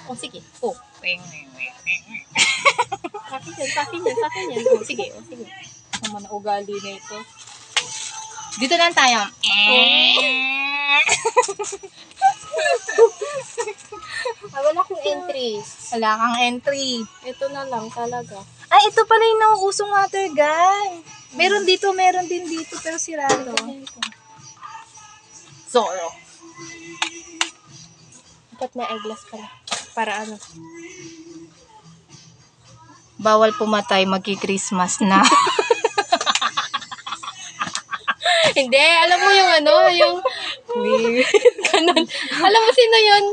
Oh, sige. Oh. Sa akin yan. Oh, sige. Naman ang ugali na ito. Dito lang tayo. Wala akong entry. Wala kang entry. Ito na lang talaga. Ay, ito pala yung nauusong water gun. Meron din dito, pero sirado. Zorro. Dapat may eyeglass pala. Para ano? Bawal pumatay, magki-Christmas na. Hindi, alam mo yung ano, yung ganun. Alam mo sino yun?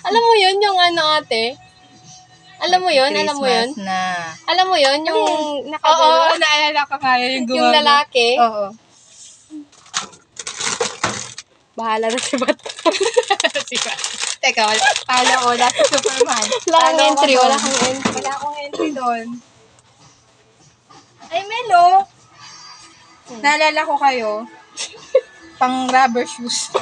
Alam mo yun, yung ano ate? Alam mo yun? Christmas na. Alam mo yun, yung Oo, nakagano? naalala ko kaya yung Yung lalaki? Oo. Bahala na si Bat. Teka, wala si Superman. Wala kang Talo entry, ka wala doon. kang entry. Wala akong entry doon. Ay, Melo! Naalala ko kayo. Pang rubber shoes.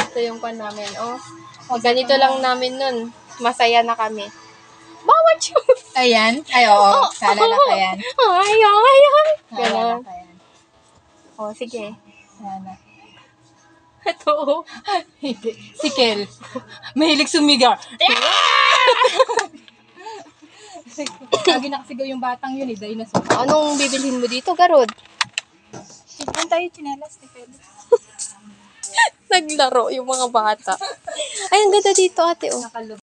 Ito yung pan namin. Oh, ganito lang namin nun. Masaya na kami. Bawat shoes! Ayan. Ay, oo. Naalala ko yan. Ay. Naalala Ganon. ko yan. Oh, sige. Naalala. Ito. Hindi. Si Kel. Mahilig sumigaw. Lagi nakasigaw yung batang yun eh. Dinosaur. Anong bibilhin mo dito, Garod? Saan tayo chinelas ni Pedro? Naglaro yung mga bata. Ay, ang ganda dito, ate. Oh. Nakalog.